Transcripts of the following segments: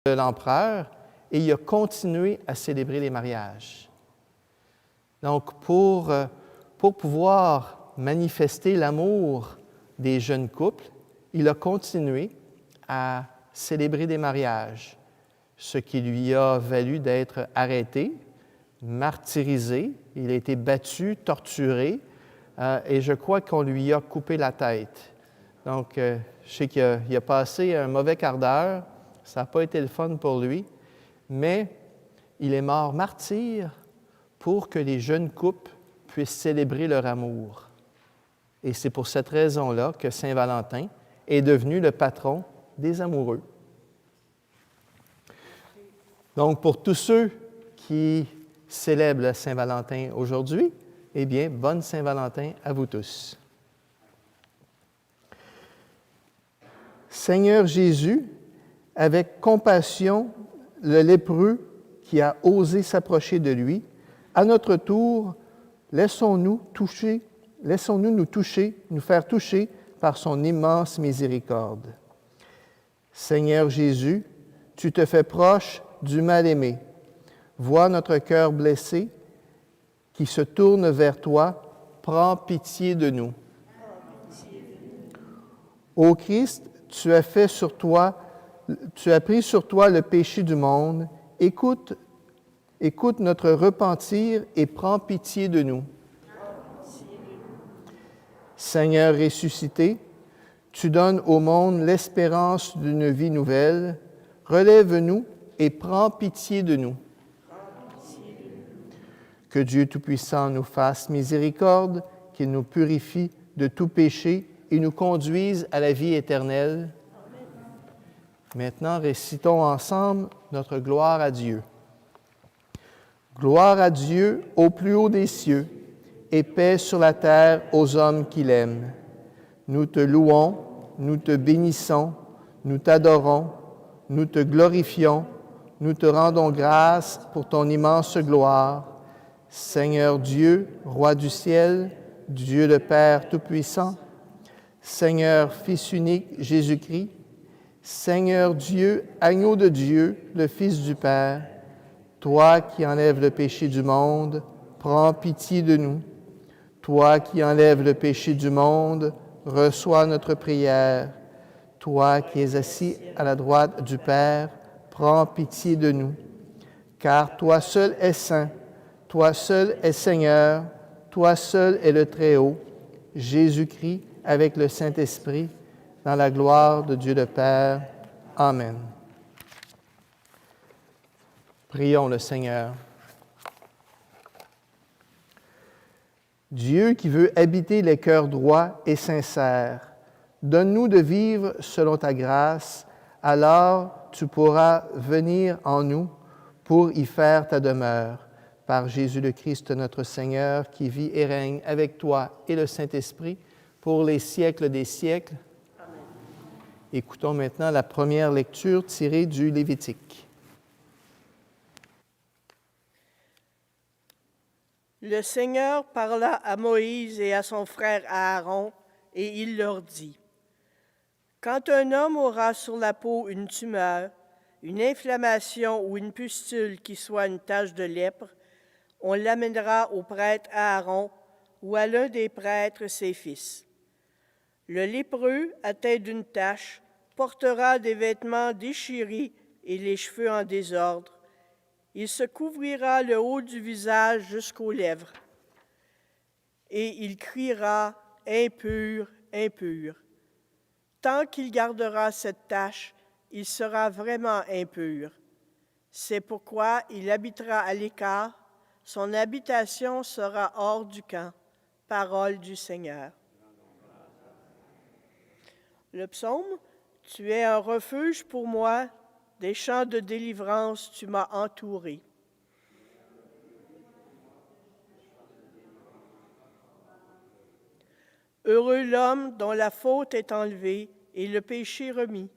de l'empereur et il a continué à célébrer les mariages. Donc, pour pouvoir manifester l'amour des jeunes couples, il a continué à célébrer des mariages, ce qui lui a valu d'être arrêté, martyrisé, il a été battu, torturé, et je crois qu'on lui a coupé la tête. Donc, je sais qu'il a passé un mauvais quart d'heure, ça n'a pas été le fun pour lui, mais il est mort martyr pour que les jeunes couples puissent célébrer leur amour. Et c'est pour cette raison-là que Saint Valentin est devenu le patron des amoureux. Donc, pour tous ceux qui célèbrent le Saint-Valentin aujourd'hui, eh bien, bonne Saint-Valentin à vous tous. Seigneur Jésus, avec compassion, le lépreux qui a osé s'approcher de lui, à notre tour, laissons-nous nous toucher, nous faire toucher par son immense miséricorde. Seigneur Jésus, tu te fais proche du mal-aimé. Vois notre cœur blessé qui se tourne vers toi. Prends pitié de nous. Ô Christ, tu as pris sur toi le péché du monde. Écoute notre repentir et prends pitié de nous. Seigneur ressuscité, tu donnes au monde l'espérance d'une vie nouvelle. Relève-nous et prends pitié de nous. Que Dieu Tout-Puissant nous fasse miséricorde, qu'il nous purifie de tout péché et nous conduise à la vie éternelle. Amen. Maintenant, récitons ensemble notre gloire à Dieu. Gloire à Dieu au plus haut des cieux et paix sur la terre aux hommes qui l'aiment. Nous te louons, nous te bénissons, nous t'adorons, nous te glorifions, nous te rendons grâce pour ton immense gloire. Seigneur Dieu, Roi du ciel, Dieu le Père Tout-Puissant, Seigneur Fils unique Jésus-Christ, Seigneur Dieu, Agneau de Dieu, le Fils du Père, toi qui enlèves le péché du monde, prends pitié de nous. Toi qui enlèves le péché du monde, reçois notre prière. Toi qui es assis à la droite du Père, prends pitié de nous. Car toi seul es saint, toi seul es Seigneur, toi seul es le Très-Haut, Jésus-Christ avec le Saint-Esprit, dans la gloire de Dieu le Père. Amen. Prions le Seigneur. Dieu qui veut habiter les cœurs droits et sincères, donne-nous de vivre selon ta grâce, alors tu pourras venir en nous pour y faire ta demeure. Par Jésus le Christ, notre Seigneur, qui vit et règne avec toi et le Saint-Esprit pour les siècles des siècles. Amen. Écoutons maintenant la première lecture tirée du Lévitique. Le Seigneur parla à Moïse et à son frère Aaron, et il leur dit, « Quand un homme aura sur la peau une tumeur, une inflammation ou une pustule qui soit une tache de lèpre, on l'amènera au prêtre Aaron ou à l'un des prêtres ses fils. Le lépreux, atteint d'une tache, portera des vêtements déchirés et les cheveux en désordre. Il se couvrira le haut du visage jusqu'aux lèvres. Et il criera « Impur, impur ». Tant qu'il gardera cette tache, il sera vraiment impur. C'est pourquoi il habitera à l'écart, son habitation sera hors du camp. Parole du Seigneur. Le psaume, « Tu es un refuge pour moi, des champs de délivrance, tu m'as entouré. » Heureux l'homme dont la faute est enlevée et le péché remis.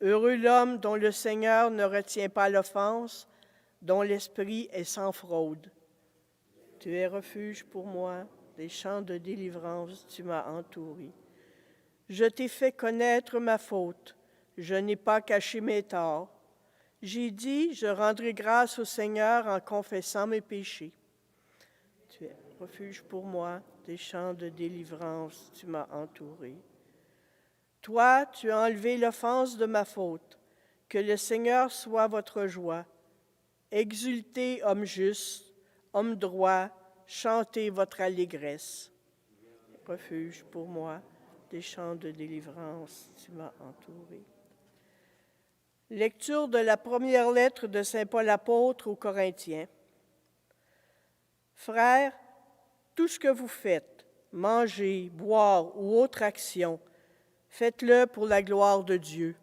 Heureux l'homme dont le Seigneur ne retient pas l'offense, dont l'esprit est sans fraude. Tu es refuge pour moi, des champs de délivrance, tu m'as entouré. Je t'ai fait connaître ma faute, je n'ai pas caché mes torts. J'ai dit, je rendrai grâce au Seigneur en confessant mes péchés. Tu es refuge pour moi, des champs de délivrance, tu m'as entouré. Toi, tu as enlevé l'offense de ma faute. Que le Seigneur soit votre joie. Exultez, hommes justes, hommes droits, chantez votre allégresse. Refuge pour moi, des champs de délivrance, tu m'as entouré. Lecture de la première lettre de saint Paul apôtre aux Corinthiens. Frères, tout ce que vous faites, manger, boire ou autre action, faites-le pour la gloire de Dieu.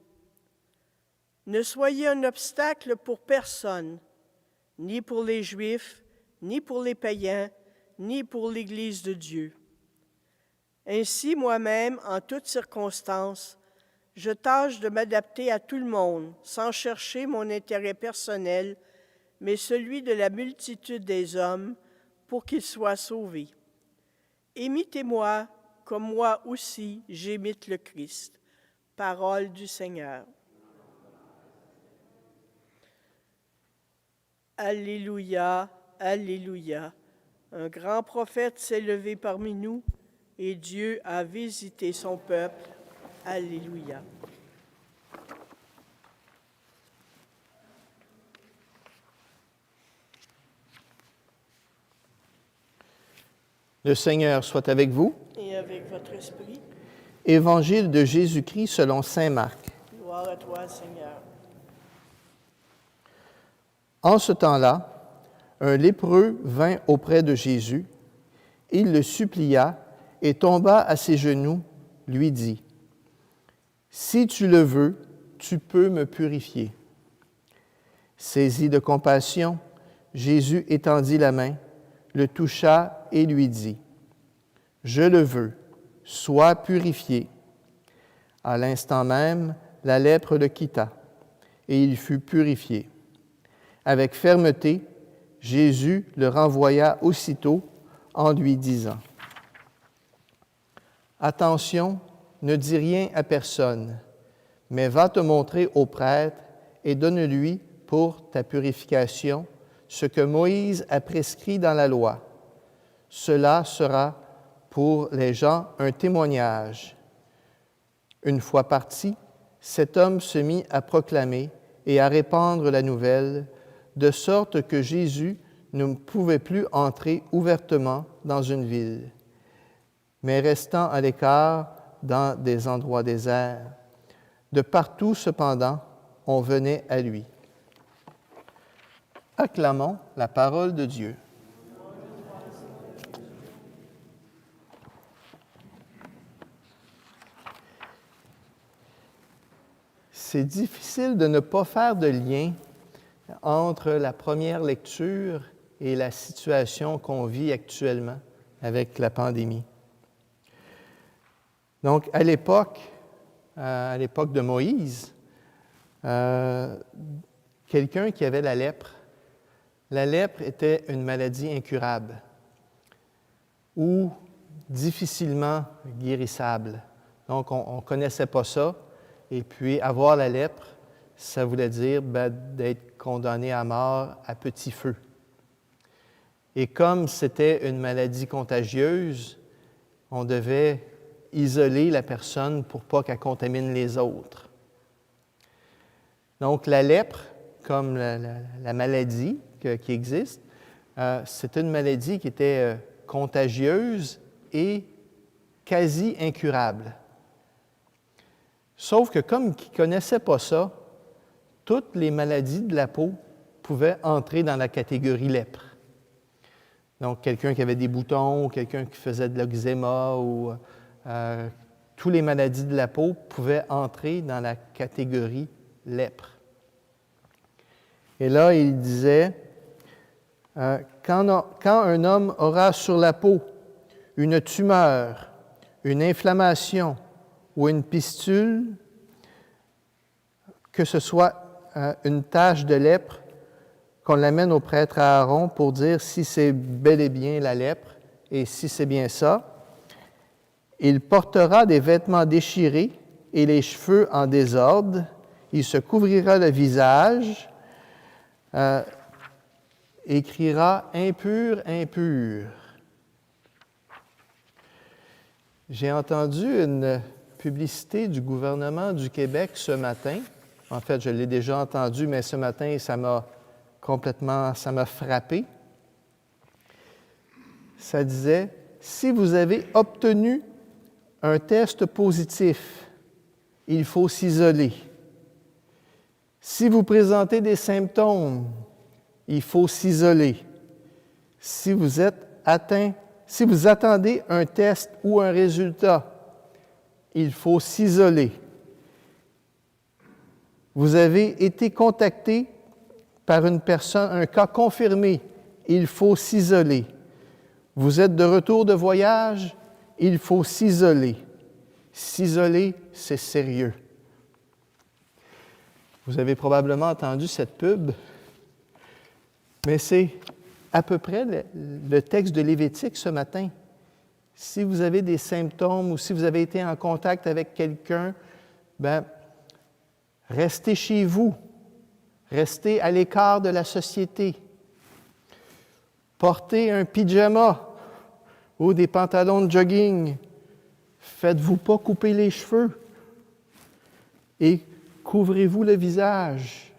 Ne soyez un obstacle pour personne, ni pour les Juifs, ni pour les païens, ni pour l'Église de Dieu. Ainsi, moi-même, en toutes circonstances, je tâche de m'adapter à tout le monde, sans chercher mon intérêt personnel, mais celui de la multitude des hommes, pour qu'ils soient sauvés. Imitez-moi, comme moi aussi j'imite le Christ. Parole du Seigneur. Alléluia, Alléluia. Un grand prophète s'est levé parmi nous, et Dieu a visité son peuple. Alléluia. Le Seigneur soit avec vous. Et avec votre esprit. Évangile de Jésus-Christ selon saint Marc. Gloire à toi, Seigneur. En ce temps-là, un lépreux vint auprès de Jésus. Il le supplia et tomba à ses genoux, lui dit, « Si tu le veux, tu peux me purifier. » Saisi de compassion, Jésus étendit la main, le toucha et lui dit, « Je le veux, sois purifié. » À l'instant même, la lèpre le quitta, et il fut purifié. Avec fermeté, Jésus le renvoya aussitôt en lui disant, « Attention, ne dis rien à personne, mais va te montrer au prêtre et donne-lui pour ta purification ce que Moïse a prescrit dans la loi. Cela sera pour les gens un témoignage. » Une fois parti, cet homme se mit à proclamer et à répandre la nouvelle, de sorte que Jésus ne pouvait plus entrer ouvertement dans une ville, mais restant à l'écart dans des endroits déserts. De partout, cependant, on venait à lui. Acclamons la parole de Dieu. C'est difficile de ne pas faire de lien entre la première lecture et la situation qu'on vit actuellement avec la pandémie. Donc, à l'époque de Moïse, quelqu'un qui avait la lèpre était une maladie incurable ou difficilement guérissable. Donc, on ne connaissait pas ça. Et puis, avoir la lèpre, ça voulait dire d'être condamné à mort à petit feu. Et comme c'était une maladie contagieuse, on devait isoler la personne pour pas qu'elle contamine les autres. Donc, la lèpre, comme la maladie qui existe, c'est une maladie qui était contagieuse et quasi incurable. Sauf que comme ils ne connaissaient pas ça, toutes les maladies de la peau pouvaient entrer dans la catégorie lèpre. Donc, quelqu'un qui avait des boutons, quelqu'un qui faisait de l'eczéma, ou toutes les maladies de la peau pouvaient entrer dans la catégorie lèpre. Et là, il disait, quand un homme aura sur la peau une tumeur, une inflammation ou une pistule, que ce soit une tache de lèpre, qu'on l'amène au prêtre Aaron pour dire si c'est bel et bien la lèpre, et si c'est bien ça, il portera des vêtements déchirés et les cheveux en désordre, il se couvrira le visage écrira « impur, impur ». J'ai entendu une publicité du gouvernement du Québec ce matin. En fait, je l'ai déjà entendu, mais ce matin, ça m'a frappé. Ça disait, si vous avez obtenu un test positif, il faut s'isoler. Si vous présentez des symptômes, il faut s'isoler. Si vous attendez un test ou un résultat, il faut s'isoler. Vous avez été contacté par une personne, un cas confirmé, il faut s'isoler. Vous êtes de retour de voyage, il faut s'isoler. S'isoler, c'est sérieux. Vous avez probablement entendu cette pub, mais c'est à peu près le texte de Lévitique ce matin. Si vous avez des symptômes ou si vous avez été en contact avec quelqu'un, restez chez vous, restez à l'écart de la société. Portez un pyjama ou des pantalons de jogging. Faites-vous pas couper les cheveux et couvrez-vous le visage.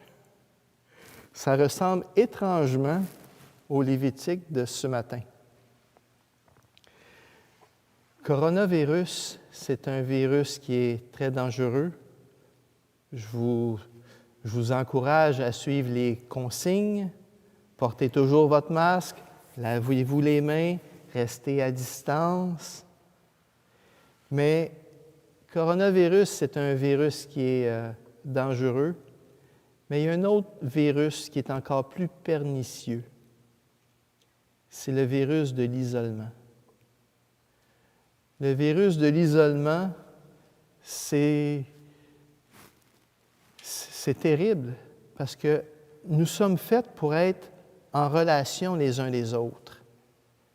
Ça ressemble étrangement au Lévitique de ce matin. Coronavirus, c'est un virus qui est très dangereux. Je vous encourage à suivre les consignes. Portez toujours votre masque, lavez-vous les mains, restez à distance. Mais coronavirus, c'est un virus qui est dangereux, mais il y a un autre virus qui est encore plus pernicieux. C'est le virus de l'isolement. Le virus de l'isolement, c'est terrible parce que nous sommes faits pour être en relation les uns les autres.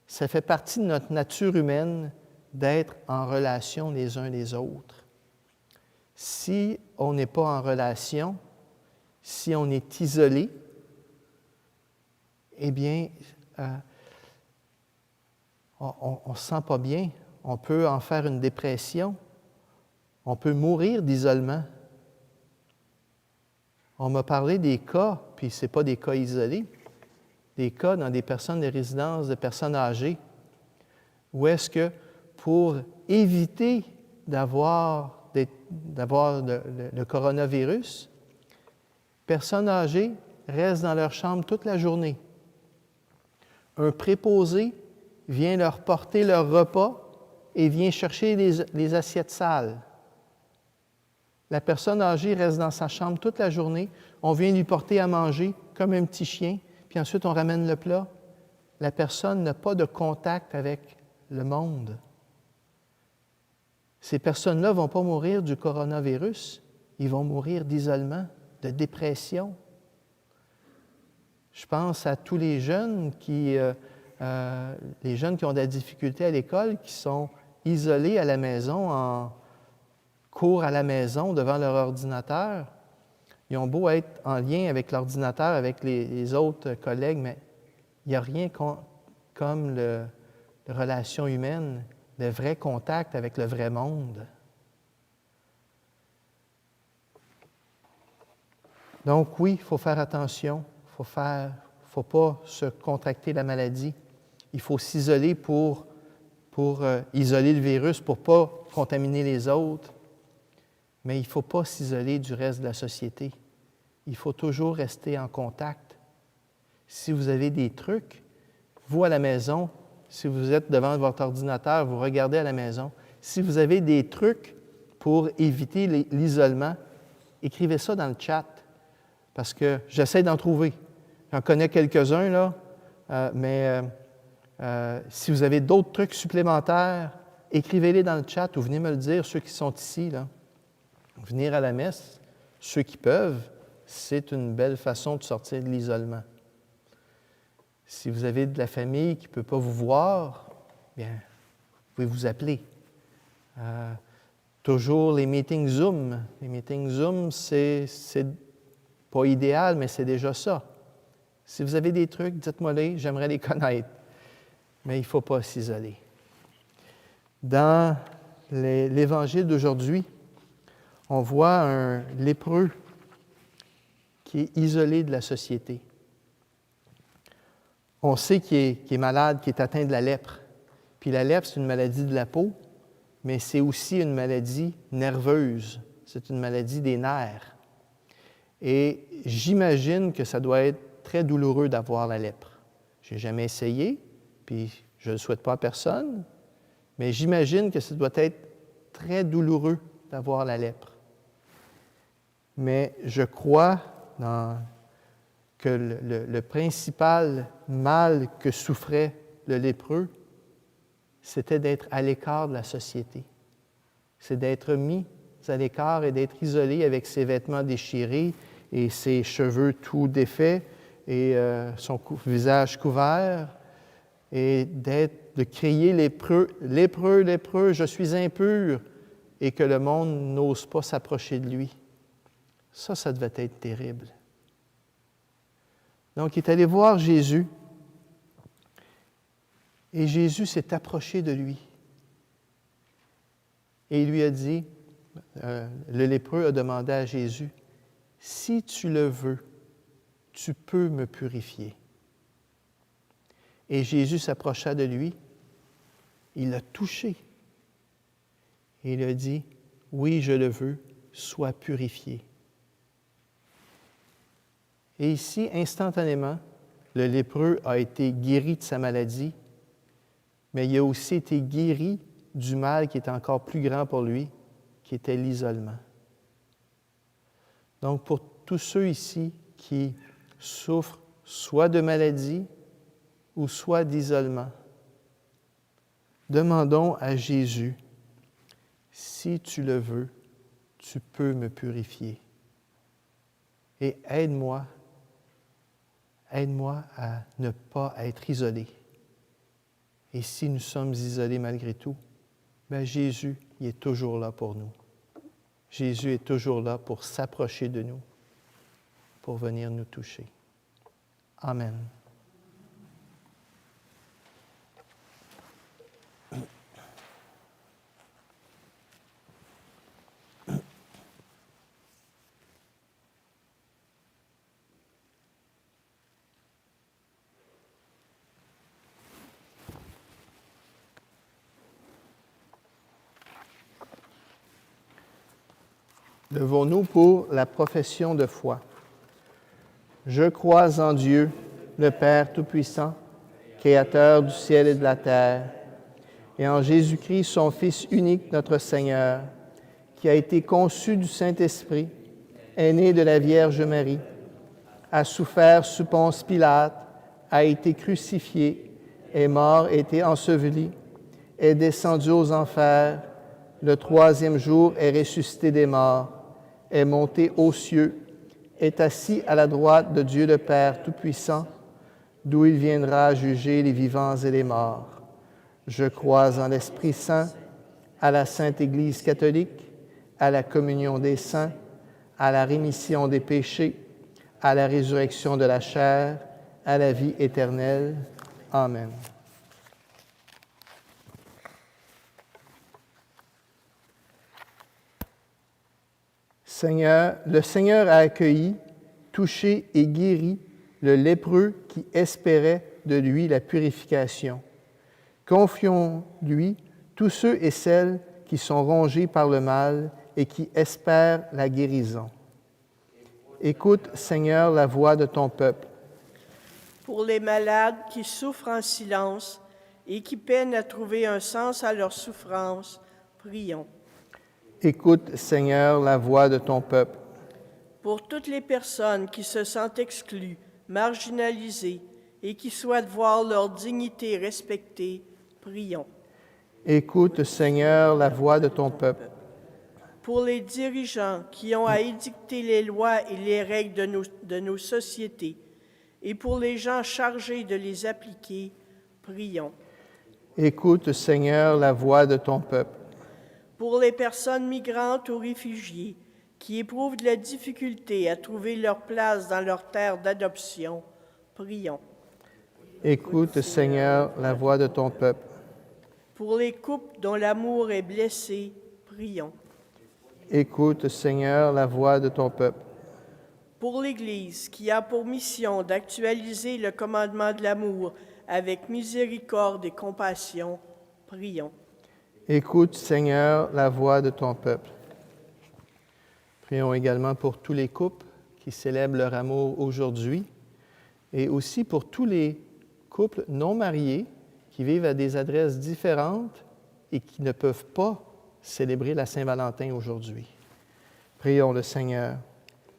Ça fait partie de notre nature humaine d'être en relation les uns les autres. Si on n'est pas en relation, si on est isolé, eh bien, on ne se sent pas bien. On peut en faire une dépression. On peut mourir d'isolement. On m'a parlé des cas, puis ce n'est pas des cas isolés, des cas dans des personnes de résidence de personnes âgées, où est-ce que pour éviter d'avoir le coronavirus, personnes âgées restent dans leur chambre toute la journée. Un préposé vient leur porter leur repas et vient chercher les assiettes sales. La personne âgée reste dans sa chambre toute la journée. On vient lui porter à manger comme un petit chien, puis ensuite on ramène le plat. La personne n'a pas de contact avec le monde. Ces personnes-là ne vont pas mourir du coronavirus, ils vont mourir d'isolement, de dépression. Je pense à tous les jeunes qui ont de la difficulté à l'école, qui sont isolés à la maison, en cours à la maison devant leur ordinateur. Ils ont beau être en lien avec l'ordinateur, avec les autres collègues, mais il n'y a rien comme la relation humaine, le vrai contact avec le vrai monde. Donc oui, il faut faire attention, il ne faut pas se contracter la maladie. Il faut s'isoler pour isoler le virus, pour ne pas contaminer les autres. Mais il ne faut pas s'isoler du reste de la société. Il faut toujours rester en contact. Si vous avez des trucs, vous à la maison, si vous êtes devant votre ordinateur, vous regardez à la maison, si vous avez des trucs pour éviter l'isolement, écrivez ça dans le chat, parce que j'essaie d'en trouver. J'en connais quelques-uns, là, mais si vous avez d'autres trucs supplémentaires, écrivez-les dans le chat ou venez me le dire, ceux qui sont ici, là. Venir à la messe, ceux qui peuvent, c'est une belle façon de sortir de l'isolement. Si vous avez de la famille qui ne peut pas vous voir, bien, vous pouvez vous appeler. Toujours les meetings Zoom. Les meetings Zoom, c'est pas idéal, mais c'est déjà ça. Si vous avez des trucs, dites-moi-les, j'aimerais les connaître. Mais il ne faut pas s'isoler. Dans l'Évangile d'aujourd'hui, on voit un lépreux qui est isolé de la société. On sait qu'il est malade, qu'il est atteint de la lèpre. Puis la lèpre, c'est une maladie de la peau, mais c'est aussi une maladie nerveuse. C'est une maladie des nerfs. Et j'imagine que ça doit être très douloureux d'avoir la lèpre. Je n'ai jamais essayé, puis je ne le souhaite pas à personne, mais j'imagine que ça doit être très douloureux d'avoir la lèpre. Mais je crois que le principal mal que souffrait le lépreux, c'était d'être à l'écart de la société. C'est d'être mis à l'écart et d'être isolé avec ses vêtements déchirés et ses cheveux tout défaits et son visage couvert et de crier lépreux, lépreux, lépreux, je suis impur, et que le monde n'ose pas s'approcher de lui. Ça devait être terrible. Donc, il est allé voir Jésus et Jésus s'est approché de lui. Et il lui a dit, le lépreux a demandé à Jésus, « Si tu le veux, tu peux me purifier. » Et Jésus s'approcha de lui, il l'a touché. Et il a dit, « Oui, je le veux, sois purifié. » Et ici, instantanément, le lépreux a été guéri de sa maladie, mais il a aussi été guéri du mal qui était encore plus grand pour lui, qui était l'isolement. Donc, pour tous ceux ici qui souffrent soit de maladie ou soit d'isolement, demandons à Jésus, si tu le veux, tu peux me purifier. Et aide-moi à ne pas être isolé. Et si nous sommes isolés malgré tout, bien Jésus, il est toujours là pour nous. Jésus est toujours là pour s'approcher de nous, pour venir nous toucher. Amen. Levons-nous pour la profession de foi. Je crois en Dieu, le Père Tout-Puissant, Créateur du ciel et de la terre, et en Jésus-Christ, son Fils unique, notre Seigneur, qui a été conçu du Saint-Esprit, est né de la Vierge Marie, a souffert sous Ponce Pilate, a été crucifié, est mort, a été enseveli, est descendu aux enfers, le troisième jour est ressuscité des morts, est monté aux cieux, est assis à la droite de Dieu le Père Tout-Puissant, d'où il viendra juger les vivants et les morts. Je crois en l'Esprit Saint, à la Sainte Église catholique, à la communion des saints, à la rémission des péchés, à la résurrection de la chair, à la vie éternelle. Amen. Seigneur, le Seigneur a accueilli, touché et guéri le lépreux qui espérait de lui la purification. Confions-lui tous ceux et celles qui sont rongés par le mal et qui espèrent la guérison. Écoute, Seigneur, la voix de ton peuple. Pour les malades qui souffrent en silence et qui peinent à trouver un sens à leur souffrance, prions. Écoute, Seigneur, la voix de ton peuple. Pour toutes les personnes qui se sentent exclues, marginalisées et qui souhaitent voir leur dignité respectée, prions. Écoute, Seigneur, la voix de ton peuple. Pour les dirigeants qui ont à édicter les lois et les règles de nos sociétés, et pour les gens chargés de les appliquer, prions. Écoute, Seigneur, la voix de ton peuple. Pour les personnes migrantes ou réfugiées qui éprouvent de la difficulté à trouver leur place dans leur terre d'adoption, Prions. Écoute, Seigneur, la voix de ton peuple. Pour les couples dont l'amour est blessé, prions. Écoute, Seigneur, la voix de ton peuple. Pour l'Église qui a pour mission d'actualiser le commandement de l'amour avec miséricorde et compassion, prions. Écoute, Seigneur, la voix de ton peuple. Prions également pour tous les couples qui célèbrent leur amour aujourd'hui et aussi pour tous les couples non mariés qui vivent à des adresses différentes et qui ne peuvent pas célébrer la Saint-Valentin aujourd'hui. Prions le Seigneur.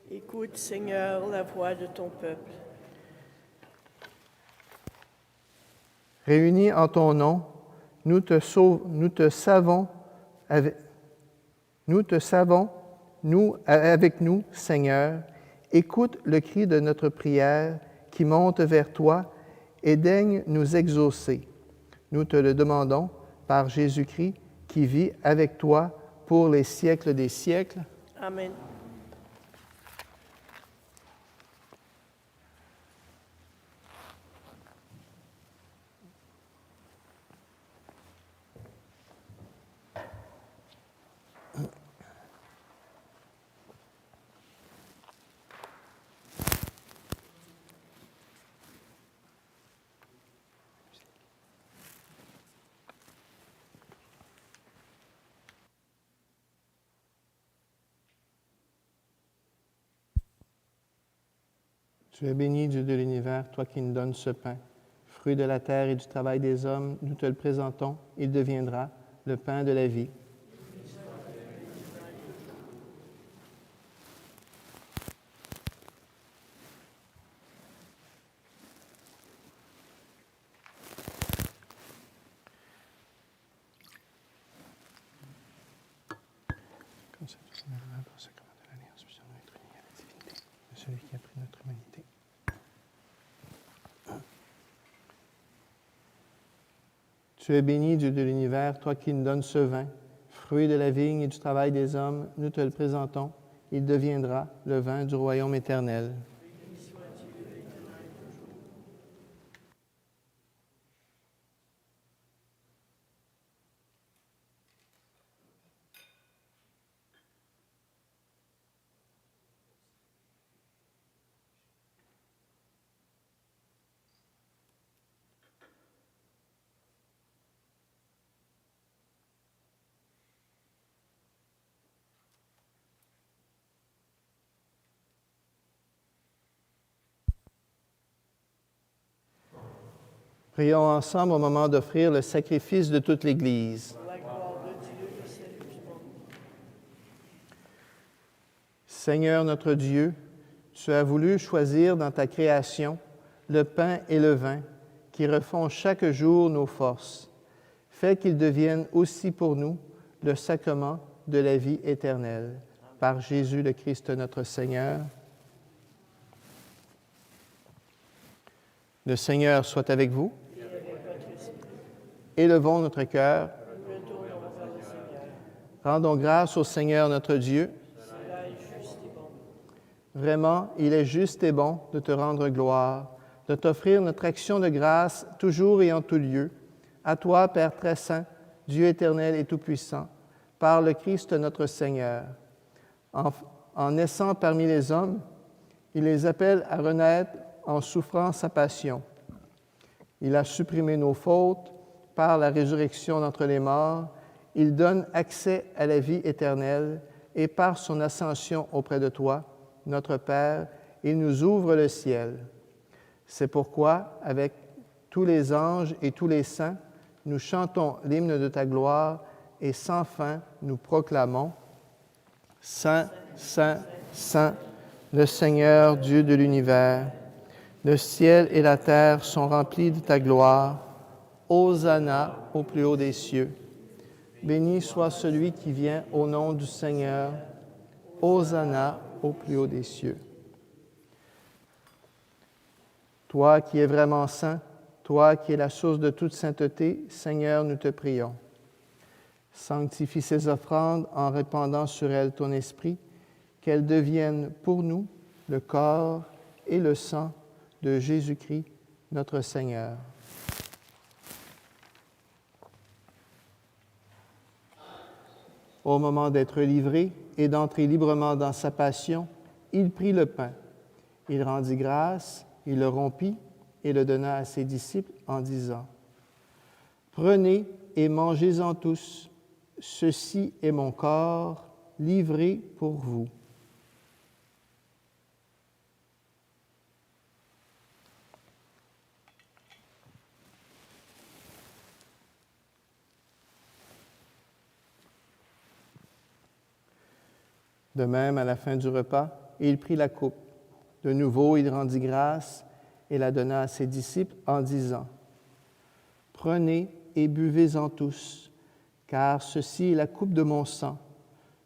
Écoute, Seigneur, la voix de ton peuple. Réunis en ton nom, nous te savons, avec nous, Seigneur. Écoute le cri de notre prière qui monte vers toi et daigne nous exaucer. Nous te le demandons par Jésus-Christ qui vit avec toi pour les siècles des siècles. Amen. Tu es béni, Dieu de l'univers, toi qui nous donnes ce pain. Fruit de la terre et du travail des hommes, nous te le présentons. Il deviendra le pain de la vie. Comme ça, tout simplement, pour ce sacrement de l'alliance, puissions nous être unis à la divinité de celui qui a pris notre humanité. Tu es béni, Dieu de l'univers, toi qui nous donnes ce vin, fruit de la vigne et du travail des hommes, nous te le présentons. Il deviendra le vin du royaume éternel. Prions ensemble au moment d'offrir le sacrifice de toute l'Église. Pour la gloire de Dieu et le salut du monde. Seigneur notre Dieu, tu as voulu choisir dans ta création le pain et le vin qui refont chaque jour nos forces. Fais qu'ils deviennent aussi pour nous le sacrement de la vie éternelle. Par Jésus le Christ notre Seigneur. Le Seigneur soit avec vous. Élevons notre cœur. Nous le tournons vers le Seigneur. Rendons grâce au Seigneur notre Dieu. Cela est juste et bon. Vraiment, il est juste et bon de te rendre gloire, de t'offrir notre action de grâce toujours et en tout lieu. À toi, Père très saint, Dieu éternel et tout-puissant, par le Christ notre Seigneur. En naissant parmi les hommes, il les appelle à renaître en souffrant sa passion. Il a supprimé nos fautes par la résurrection d'entre les morts. Il donne accès à la vie éternelle et par son ascension auprès de toi, notre Père, il nous ouvre le ciel. C'est pourquoi, avec tous les anges et tous les saints, nous chantons l'hymne de ta gloire et sans fin nous proclamons « Saint, Saint, Saint, le Seigneur Dieu de l'univers. Le ciel et la terre sont remplis de ta gloire. Hosanna au plus haut des cieux. Béni soit celui qui vient au nom du Seigneur. Hosanna au plus haut des cieux. Toi qui es vraiment saint, toi qui es la source de toute sainteté, Seigneur, nous te prions. Sanctifie ces offrandes en répandant sur elles ton esprit, qu'elles deviennent pour nous le corps et le sang de Jésus-Christ, notre Seigneur. Au moment d'être livré et d'entrer librement dans sa passion, il prit le pain. Il rendit grâce, il le rompit et le donna à ses disciples en disant, « Prenez et mangez-en tous, ceci est mon corps livré pour vous. » De même, à la fin du repas, il prit la coupe. De nouveau, il rendit grâce et la donna à ses disciples en disant, « Prenez et buvez-en tous, car ceci est la coupe de mon sang,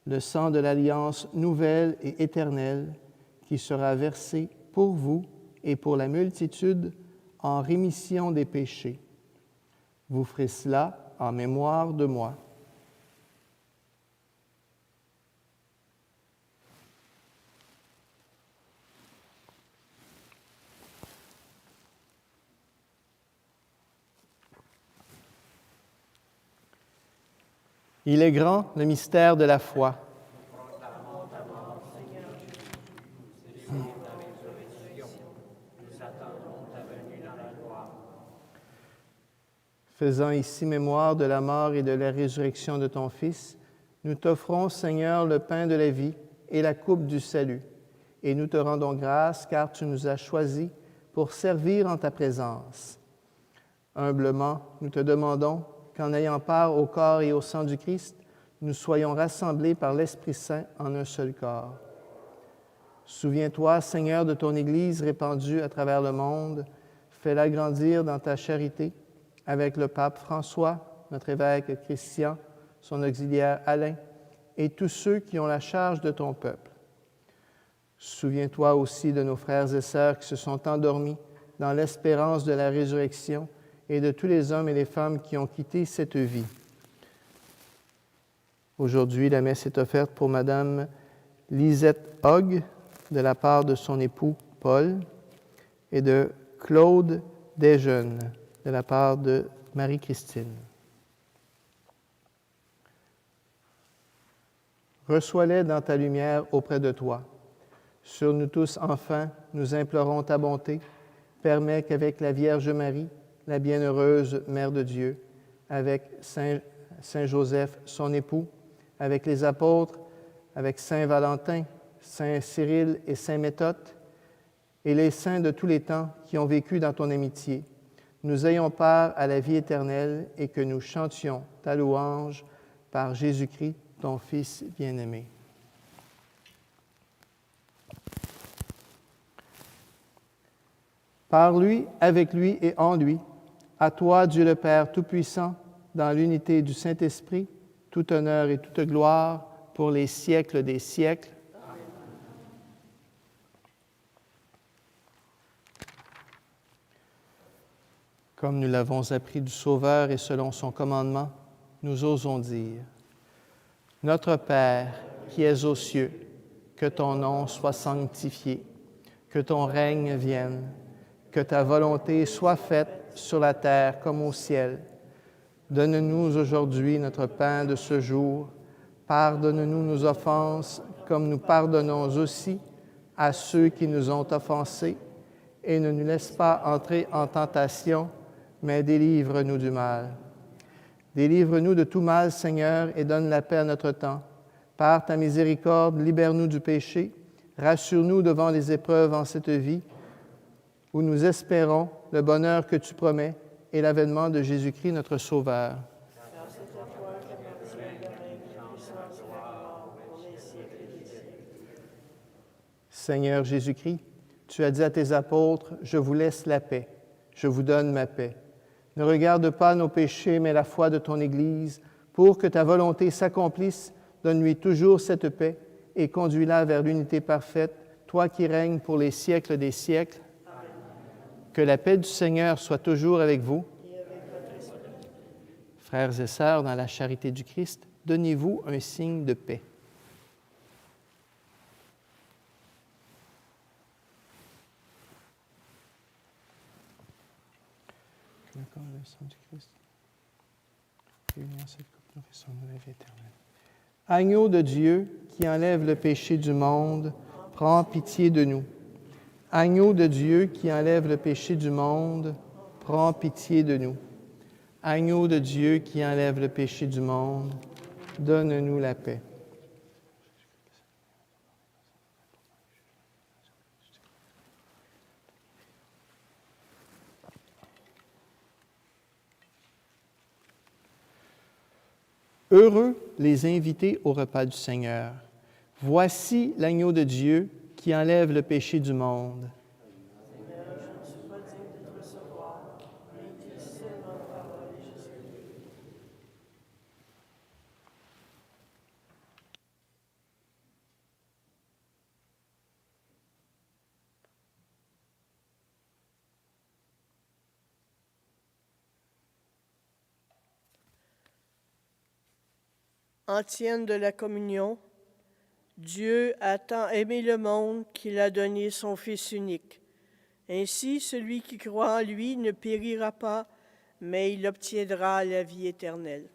le sang de l'alliance nouvelle et éternelle, qui sera versé pour vous et pour la multitude en rémission des péchés. Vous ferez cela en mémoire de moi. » Il est grand, le mystère de la foi. Faisant ici mémoire de la mort et de la résurrection de ton Fils, nous t'offrons, Seigneur, le pain de la vie et la coupe du salut, et nous te rendons grâce car tu nous as choisis pour servir en ta présence. Humblement, nous te demandons qu'en ayant part au corps et au sang du Christ, nous soyons rassemblés par l'Esprit Saint en un seul corps. Souviens-toi, Seigneur, de ton Église répandue à travers le monde. Fais-la grandir dans ta charité avec le pape François, notre évêque Christian, son auxiliaire Alain et tous ceux qui ont la charge de ton peuple. Souviens-toi aussi de nos frères et sœurs qui se sont endormis dans l'espérance de la résurrection et de tous les hommes et les femmes qui ont quitté cette vie. Aujourd'hui, la messe est offerte pour Madame Lisette Hogg, de la part de son époux Paul, et de Claude Desjeunes, de la part de Marie-Christine. Reçois-les dans ta lumière auprès de toi. Sur nous tous, enfin, nous implorons ta bonté. Permets qu'avec la Vierge Marie, la bienheureuse Mère de Dieu, avec Saint Joseph, son époux, avec les apôtres, avec Saint Valentin, Saint Cyril et Saint Méthode, et les saints de tous les temps qui ont vécu dans ton amitié, nous ayons part à la vie éternelle et que nous chantions ta louange par Jésus-Christ, ton Fils bien-aimé. Par lui, avec lui et en lui, à toi, Dieu le Père Tout-Puissant, dans l'unité du Saint-Esprit, tout honneur et toute gloire pour les siècles des siècles. Amen. Comme nous l'avons appris du Sauveur et selon son commandement, nous osons dire, « Notre Père, qui es aux cieux, que ton nom soit sanctifié, que ton règne vienne, que ta volonté soit faite sur la terre comme au ciel. Donne-nous aujourd'hui notre pain de ce jour. Pardonne-nous nos offenses, comme nous pardonnons aussi à ceux qui nous ont offensés. Et ne nous laisse pas entrer en tentation, mais délivre-nous du mal. Délivre-nous de tout mal, Seigneur, et donne la paix à notre temps. Par ta miséricorde, libère-nous du péché. Rassure-nous devant les épreuves en cette vie, où nous espérons le bonheur que tu promets et l'avènement de Jésus-Christ, notre Sauveur. Seigneur Jésus-Christ, tu as dit à tes apôtres, « Je vous laisse la paix, je vous donne ma paix. » Ne regarde pas nos péchés, mais la foi de ton Église. Pour que ta volonté s'accomplisse, donne-lui toujours cette paix et conduis-la vers l'unité parfaite, toi qui règnes pour les siècles des siècles. Que la paix du Seigneur soit toujours avec vous. Et avec votre esprit. Frères et sœurs, dans la charité du Christ, donnez-vous un signe de paix. Le corps et le sang du Christ. Réunissons cette coupe, nourrissons nous la vie éternelle. Agneau de Dieu qui enlève le péché du monde, prends pitié de nous. Agneau de Dieu qui enlève le péché du monde, prends pitié de nous. Agneau de Dieu qui enlève le péché du monde, donne-nous la paix. Heureux les invités au repas du Seigneur. Voici l'agneau de Dieu qui enlève le péché du monde. Seigneur, je ne suis pas digne de te recevoir, mais dis seulement la parole et je serai guéri. Antienne de la communion, Dieu a tant aimé le monde qu'il a donné son Fils unique. Ainsi, celui qui croit en lui ne périra pas, mais il obtiendra la vie éternelle.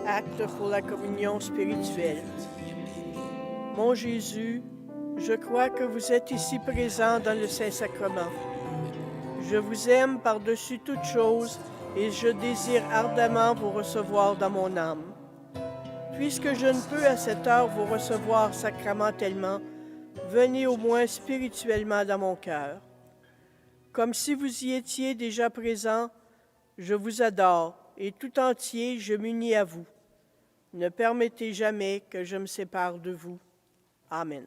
Acte pour la communion spirituelle. Mon Jésus, je crois que vous êtes ici présent dans le Saint-Sacrement. Je vous aime par-dessus toute chose et je désire ardemment vous recevoir dans mon âme. Puisque je ne peux à cette heure vous recevoir sacramentellement, venez au moins spirituellement dans mon cœur. Comme si vous y étiez déjà présent, je vous adore et tout entier je m'unis à vous. Ne permettez jamais que je me sépare de vous. Amen.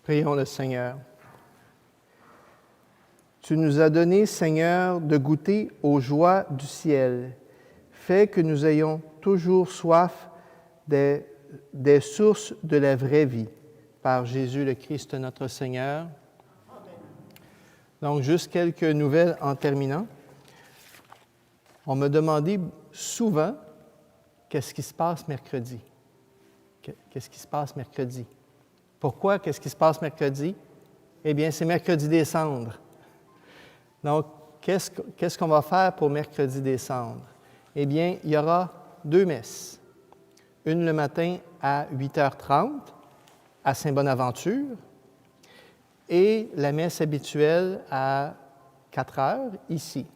Prions le Seigneur. Tu nous as donné, Seigneur, de goûter aux joies du ciel. Fais que nous ayons toujours soif des sources de la vraie vie. Par Jésus le Christ, notre Seigneur. Donc, juste quelques nouvelles en terminant. On m'a demandé souvent qu'est-ce qui se passe mercredi. Qu'est-ce qui se passe mercredi? Pourquoi qu'est-ce qui se passe mercredi? Eh bien, c'est mercredi des cendres. Donc, qu'est-ce qu'on va faire pour mercredi des cendres? Eh bien, il y aura 2 messes. Une le matin à 8h30 à Saint-Bonaventure et la messe habituelle à 4h ici.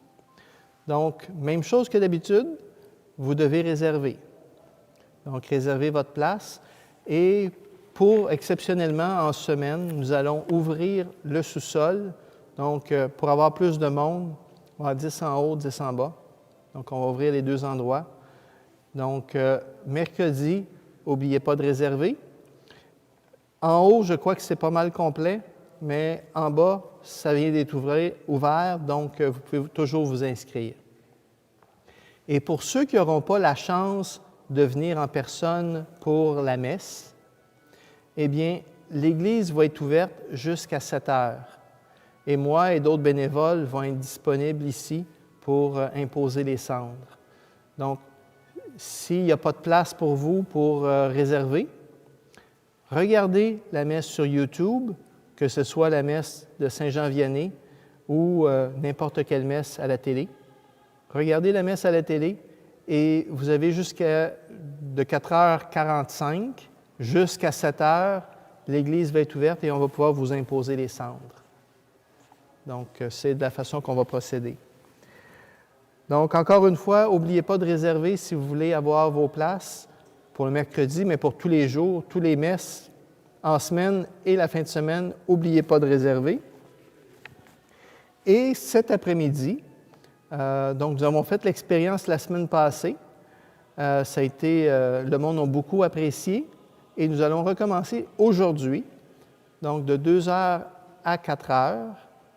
Donc, même chose que d'habitude, vous devez réserver. Donc, réservez votre place et exceptionnellement, en semaine, nous allons ouvrir le sous-sol. Donc, pour avoir plus de monde, on va 10 en haut, 10 en bas. Donc, on va ouvrir les 2 endroits. Donc, mercredi, n'oubliez pas de réserver. En haut, je crois que c'est pas mal complet, mais en bas, ça vient d'être ouvert, donc vous pouvez toujours vous inscrire. Et pour ceux qui n'auront pas la chance de venir en personne pour la messe, eh bien, l'Église va être ouverte jusqu'à 7 heures. Et moi et d'autres bénévoles vont être disponibles ici pour imposer les cendres. Donc, s'il n'y a pas de place pour vous pour réserver, regardez la messe sur YouTube, que ce soit la messe de Saint-Jean-Vianney ou n'importe quelle messe à la télé. Regardez la messe à la télé et vous avez de 4h45 jusqu'à 7h, l'Église va être ouverte et on va pouvoir vous imposer les cendres. Donc, c'est de la façon qu'on va procéder. Donc, encore une fois, n'oubliez pas de réserver si vous voulez avoir vos places pour le mercredi, mais pour tous les jours, tous les messes, en semaine et la fin de semaine, n'oubliez pas de réserver. Et cet après-midi, donc nous avons fait l'expérience la semaine passée. Ça a été, le monde a beaucoup apprécié et nous allons recommencer aujourd'hui, donc de 2h à 4h,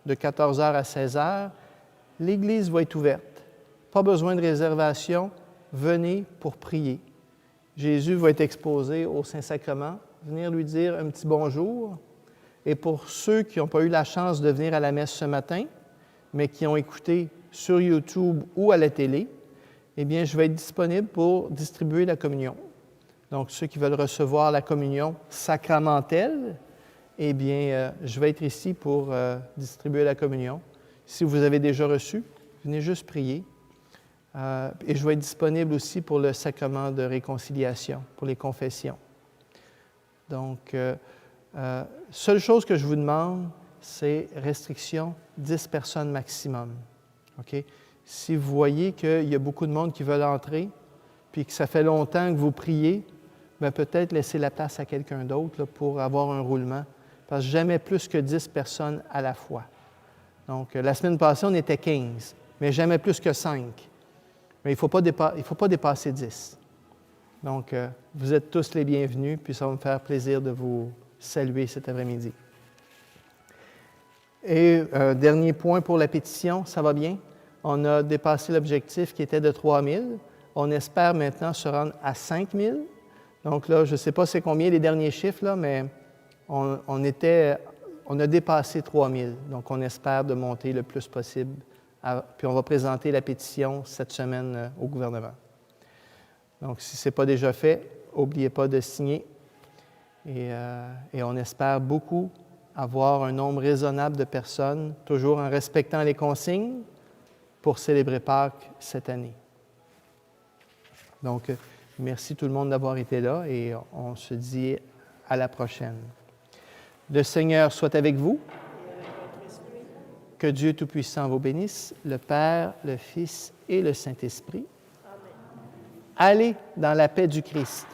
de 14h à 16h. L'Église va être ouverte. Pas besoin de réservation. Venez pour prier. Jésus va être exposé au Saint-Sacrement. Venir lui dire un petit bonjour. Et pour ceux qui n'ont pas eu la chance de venir à la messe ce matin, mais qui ont écouté sur YouTube ou à la télé, eh bien, je vais être disponible pour distribuer la communion. Donc, ceux qui veulent recevoir la communion sacramentelle, eh bien, je vais être ici pour distribuer la communion. Si vous avez déjà reçu, venez juste prier. Et je vais être disponible aussi pour le sacrement de réconciliation, pour les confessions. Donc, seule chose que je vous demande, c'est restriction 10 personnes maximum. OK? Si vous voyez qu'il y a beaucoup de monde qui veulent entrer, puis que ça fait longtemps que vous priez, bien peut-être laisser la place à quelqu'un d'autre là, pour avoir un roulement. Parce que jamais plus que 10 personnes à la fois. Donc, la semaine passée, on était 15, mais jamais plus que 5. Mais il ne faut pas dépasser 10. Donc, vous êtes tous les bienvenus, puis ça va me faire plaisir de vous saluer cet après-midi. Et dernier point pour la pétition, ça va bien? On a dépassé l'objectif qui était de 3 000. On espère maintenant se rendre à 5 000. Donc là, je ne sais pas c'est combien les derniers chiffres, là, mais on a dépassé 3 000. Donc, on espère de monter le plus possible. Puis on va présenter la pétition cette semaine au gouvernement. Donc, si ce n'est pas déjà fait, n'oubliez pas de signer. Et on espère beaucoup avoir un nombre raisonnable de personnes, toujours en respectant les consignes, pour célébrer Pâques cette année. Donc, merci tout le monde d'avoir été là et on se dit à la prochaine. Le Seigneur soit avec vous. Que Dieu Tout-Puissant vous bénisse, le Père, le Fils et le Saint-Esprit. Amen. Allez dans la paix du Christ.